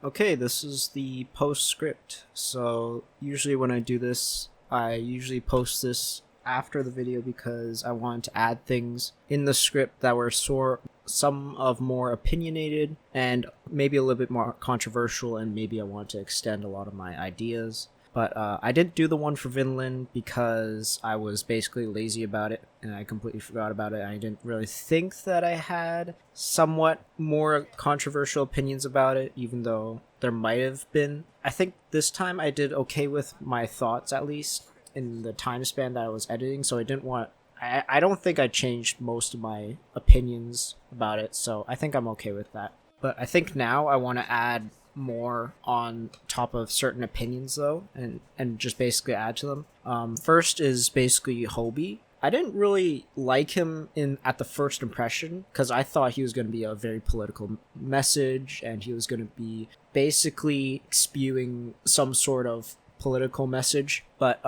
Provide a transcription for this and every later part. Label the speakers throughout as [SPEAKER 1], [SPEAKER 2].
[SPEAKER 1] Okay, this is the postscript. So usually when I do this, I usually post this after the video because I want to add things in the script that were some of more opinionated and maybe a little bit more controversial, and maybe I want to extend a lot of my ideas. But I didn't do the one for Vinland because I was basically lazy about it and I completely forgot about it. I didn't really think that I had somewhat more controversial opinions about it, even though there might have been. I think this time I did okay with my thoughts, at least in the time span that I was editing, so I didn't want. I don't think I changed most of my opinions about it, so I think I'm okay with that. But I think now I want to add more on top of certain opinions though, and just basically add to them. First is basically Hobie. I didn't really like him in at the first impression because I thought he was going to be a very political message and he was going to be basically spewing some sort of political message. But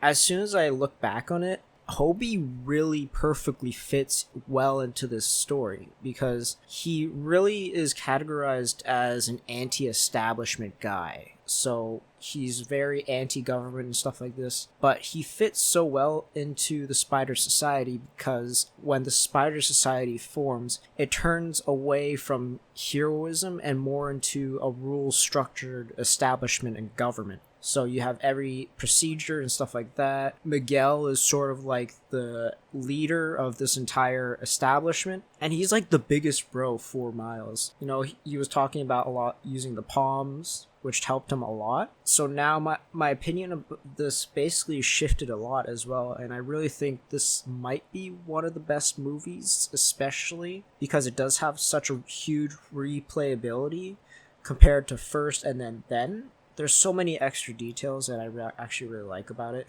[SPEAKER 1] as soon as I look back on it, Hobie really perfectly fits well into this story because he really is categorized as an anti-establishment guy. So he's very anti-government and stuff like this, but he fits so well into the Spider Society because when the Spider Society forms, it turns away from heroism and more into a rule-structured establishment and government. So you have every procedure and stuff like that. Miguel is sort of like the leader of this entire establishment, and he's like the biggest bro for Miles. You know, he was talking about a lot using the palms, which helped him a lot. So now my opinion of this basically shifted a lot as well, and I really think this might be one of the best movies, especially because it does have such a huge replayability compared to first and then. There's so many extra details that I actually really like about it.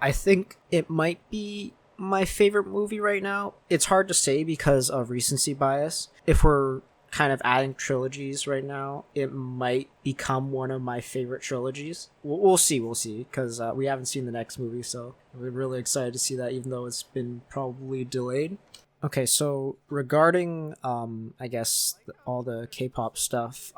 [SPEAKER 1] I think it might be my favorite movie right now. It's hard to say because of recency bias. If we're kind of adding trilogies right now, it might become one of my favorite trilogies. We'll see, because we haven't seen the next movie, so we're really excited to see that, even though it's been probably delayed. Okay, so regarding, I guess all the K-pop stuff,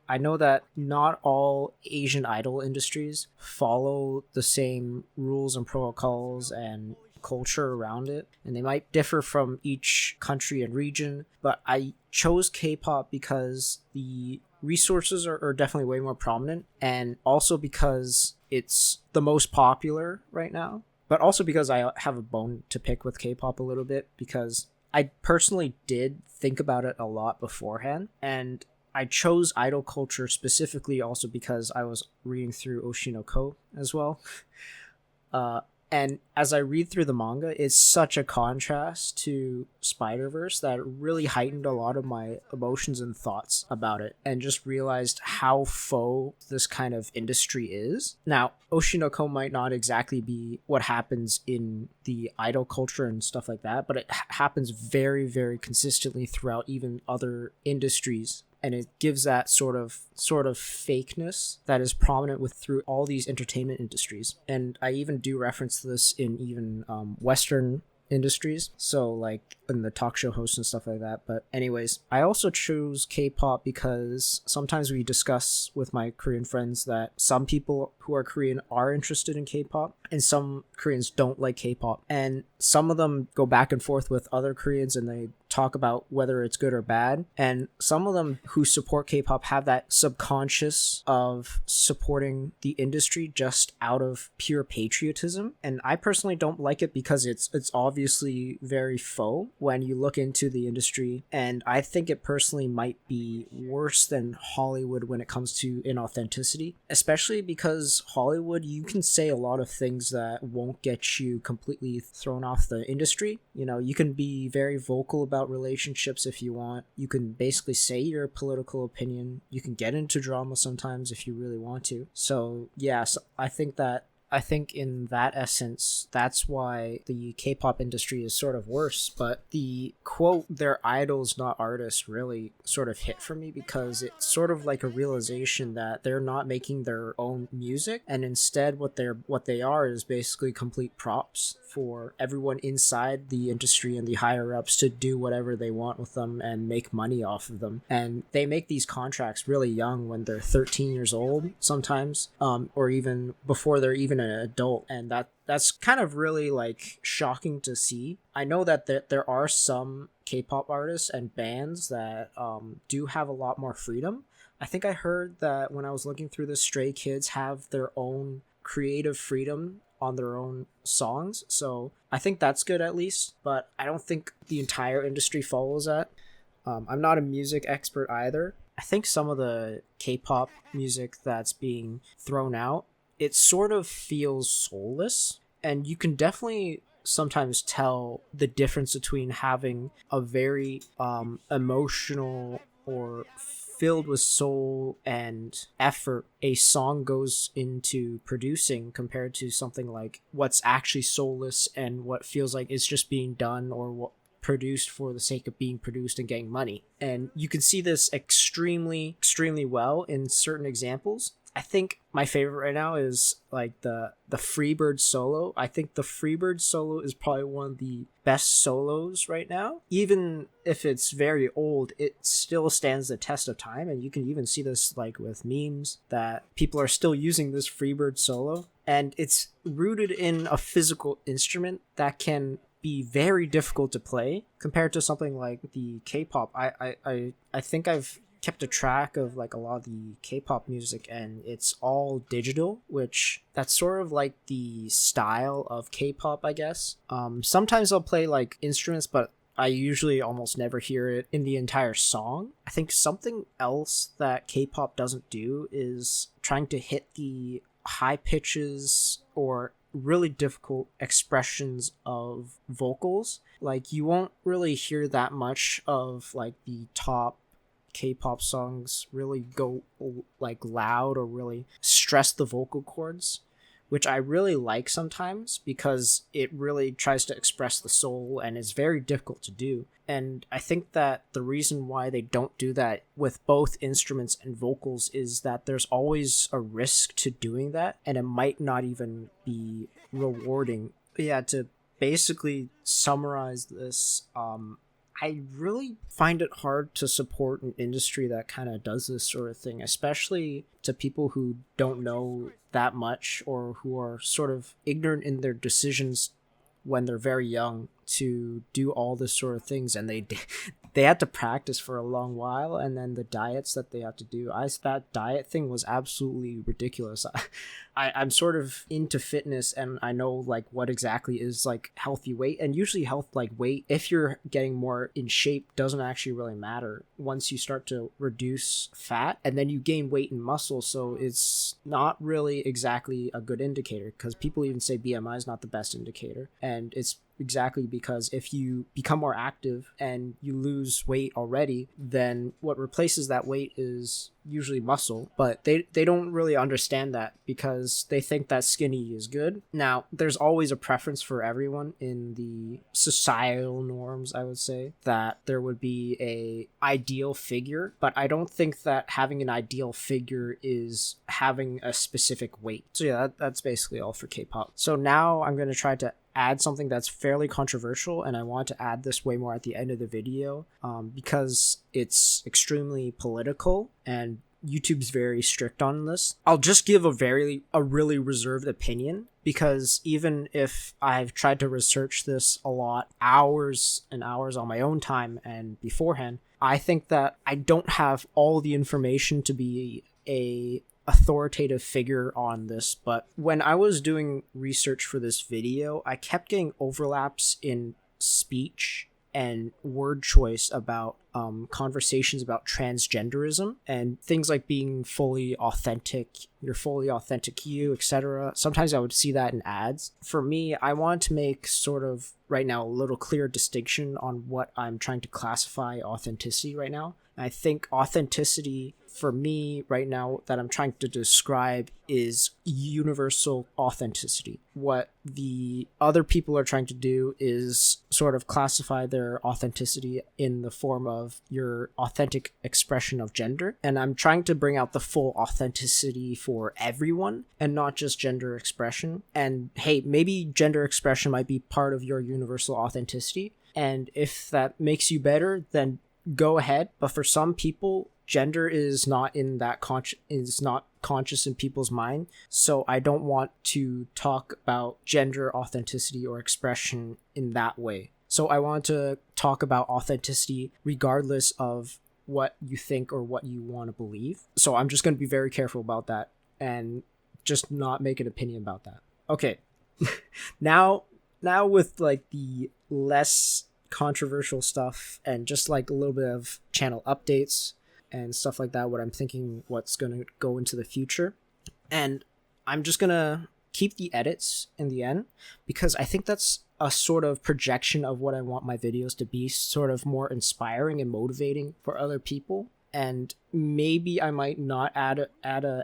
[SPEAKER 1] I know that not all Asian idol industries follow the same rules and protocols and culture around it, and they might differ from each country and region. But I chose K-pop because the resources are definitely way more prominent, and also because it's the most popular right now. But also because I have a bone to pick with K-pop a little bit, because I personally did think about it a lot beforehand, and I chose idol culture specifically also because I was reading through Oshinoko as well. And as I read through the manga, it's such a contrast to Spider-Verse that it really heightened a lot of my emotions and thoughts about it, and just realized how faux this kind of industry is. Now, Oshinoko might not exactly be what happens in the idol culture and stuff like that, but it happens very, very consistently throughout even other industries, and it gives that sort of fakeness that is prominent with through all these entertainment industries. And I even do reference this in even Western industries, so like in the talk show hosts and stuff like that. But anyways, I also chose K-pop because sometimes we discuss with my Korean friends that some people who are Korean are interested in K-pop and some Koreans don't like K-pop, and some of them go back and forth with other Koreans and they talk about whether it's good or bad. And some of them who support K-pop have that subconscious of supporting the industry just out of pure patriotism, and I personally don't like it because it's obviously very faux when you look into the industry, and I think it personally might be worse than Hollywood when it comes to inauthenticity, especially because Hollywood, you can say a lot of things that won't get you completely thrown off the industry. You know, you can be very vocal about relationships if you want. You can basically say your political opinion. You can get into drama sometimes if you really want to. So, yes, I think that I think in that essence, that's why the K-pop industry is sort of worse. But the quote, "they're idols, not artists," really sort of hit for me, because it's sort of like a realization that they're not making their own music, and instead what they are is basically complete props for everyone inside the industry and the higher ups to do whatever they want with them and make money off of them. And they make these contracts really young, when they're 13 years old sometimes, or even before they're even an adult, and that's kind of really like shocking to see. I know that there are some K-pop artists and bands that do have a lot more freedom. I think I heard that when I was looking through this, Stray Kids have their own creative freedom on their own songs, so I think that's good at least, but I don't think the entire industry follows that. I'm not a music expert either. I think some of the K-pop music that's being thrown out, it sort of feels soulless, and you can definitely sometimes tell the difference between having a very emotional or filled with soul and effort a song goes into producing, compared to something like what's actually soulless and what feels like it's just being done, or what produced for the sake of being produced and getting money. And you can see this extremely well in certain examples. I think my favorite right now is like the Freebird solo. I think the Freebird solo is probably one of the best solos right now. Even if it's very old, it still stands the test of time, and you can even see this like with memes that people are still using this Freebird solo, and it's rooted in a physical instrument that can be very difficult to play compared to something like the K-pop. I think I've kept a track of like a lot of the K-pop music, and it's all digital, which that's sort of like the style of K-pop, I guess. Sometimes I'll play like instruments, but I usually almost never hear it in the entire song. I think something else that K-pop doesn't do is trying to hit the high pitches or really difficult expressions of vocals. Like, you won't really hear that much of like the top K-pop songs really go like loud or really stress the vocal cords, which I really like sometimes, because it really tries to express the soul and is very difficult to do. And I think that the reason why they don't do that with both instruments and vocals is that there's always a risk to doing that, and it might not even be rewarding. But yeah, to basically summarize this, I really find it hard to support an industry that kind of does this sort of thing, especially to people who don't know that much, or who are sort of ignorant in their decisions when they're very young to do all this sort of things, and they had to practice for a long while, and then the diets that they have to do. That diet thing was absolutely ridiculous. I'm sort of into fitness, and I know like what exactly is like healthy weight, and usually health like weight, if you're getting more in shape, doesn't actually really matter once you start to reduce fat, and then you gain weight and muscle. So it's not really exactly a good indicator, because people even say BMI is not the best indicator, and it's exactly because if you become more active and you lose weight already, then what replaces that weight is usually muscle. But they don't really understand that, because they think that skinny is good. Now, there's always a preference for everyone in the societal norms, I would say, that there would be a ideal figure, but I don't think that having an ideal figure is having a specific weight. So yeah, that's basically all for K-pop. So now I'm going to try to add something that's fairly controversial, and I want to add this way more at the end of the video, because it's extremely political and YouTube's very strict on this. I'll just give a really reserved opinion, because even if I've tried to research this a lot, hours and hours on my own time and beforehand, I think that I don't have all the information to be a authoritative figure on this. But when I was doing research for this video, I kept getting overlaps in speech and word choice about conversations about transgenderism and things like being fully authentic, you're fully authentic you, etc. Sometimes I would see that in ads. For me, I want to make sort of right now a little clear distinction on what I'm trying to classify authenticity right now. I think authenticity for me right now that I'm trying to describe is universal authenticity. What the other people are trying to do is sort of classify their authenticity in the form of your authentic expression of gender. And I'm trying to bring out the full authenticity for everyone and not just gender expression. And hey, maybe gender expression might be part of your universal authenticity. And if that makes you better, then go ahead. But for some people, gender is not in that is not conscious in people's mind. So I don't want to talk about gender authenticity or expression in that way. So I want to talk about authenticity regardless of what you think or what you want to believe. So I'm just going to be very careful about that and just not make an opinion about that. Okay. now with like the less controversial stuff and just like a little bit of channel updates and stuff like that, what I'm thinking what's going to go into the future. And I'm just going to keep the edits in the end because I think that's a sort of projection of what I want my videos to be, sort of more inspiring and motivating for other people. And maybe I might not add a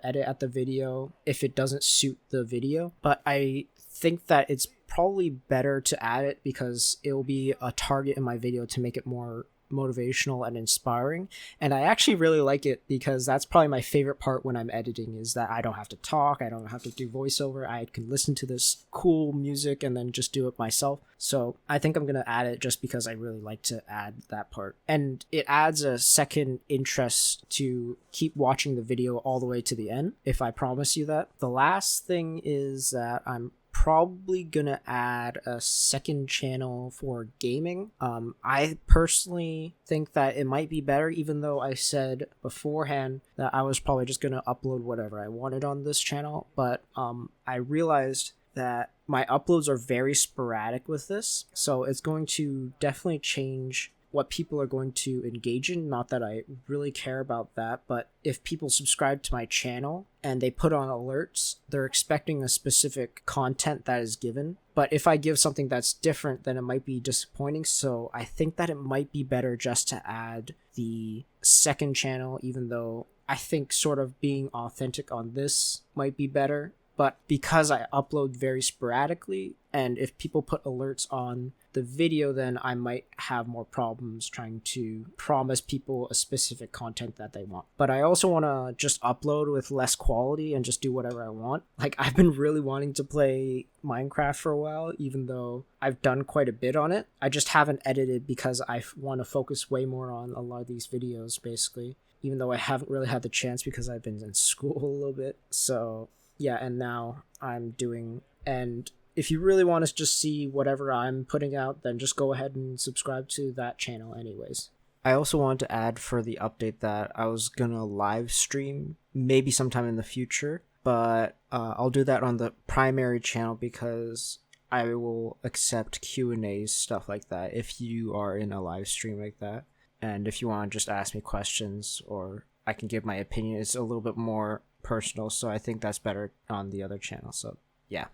[SPEAKER 1] edit at the video if it doesn't suit the video, but I think that it's probably better to add it because it will be a target in my video to make it more motivational and inspiring. And I actually really like it because that's probably my favorite part when I'm editing, is that I don't have to talk, I don't have to do voiceover, I can listen to this cool music and then just do it myself. So I think I'm gonna add it just because I really like to add that part, and it adds a second interest to keep watching the video all the way to the end, if I promise you that. The last thing is that I'm probably gonna add a second channel for gaming. I personally think that it might be better, even though I said beforehand that I was probably just gonna upload whatever I wanted on this channel, but I realized that my uploads are very sporadic with this, so it's going to definitely change what people are going to engage in. Not that I really care about that, but if people subscribe to my channel and they put on alerts, they're expecting a specific content that is given. But if I give something that's different, then it might be disappointing. So I think that it might be better just to add the second channel, even though I think sort of being authentic on this might be better. But because I upload very sporadically, and if people put alerts on the video, then I might have more problems trying to promise people a specific content that they want. But I also want to just upload with less quality and just do whatever I want. Like, I've been really wanting to play Minecraft for a while, even though I've done quite a bit on it. I just haven't edited because I want to focus way more on a lot of these videos, basically, even though I haven't really had the chance because I've been in school a little bit. So yeah, and now I'm doing, and if you really want to just see whatever I'm putting out, then just go ahead and subscribe to that channel anyways. I also wanted to add for the update that I was gonna live stream maybe sometime in the future, but I'll do that on the primary channel because I will accept Q&As, stuff like that, if you are in a live stream like that. And if you want to just ask me questions or I can give my opinion, it's a little bit more personal, so I think that's better on the other channel. So yeah,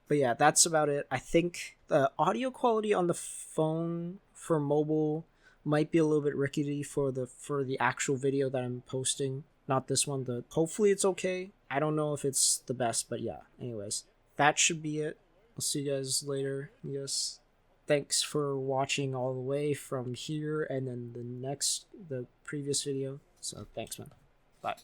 [SPEAKER 1] but yeah, that's about it. I think the audio quality on the phone for mobile might be a little bit rickety for the actual video that I'm posting, not this one. Hopefully it's okay. I don't know if it's the best, but yeah, anyways, that should be it. I'll see you guys later. Yes, thanks for watching all the way from here and then the previous video. So thanks, man. Bye.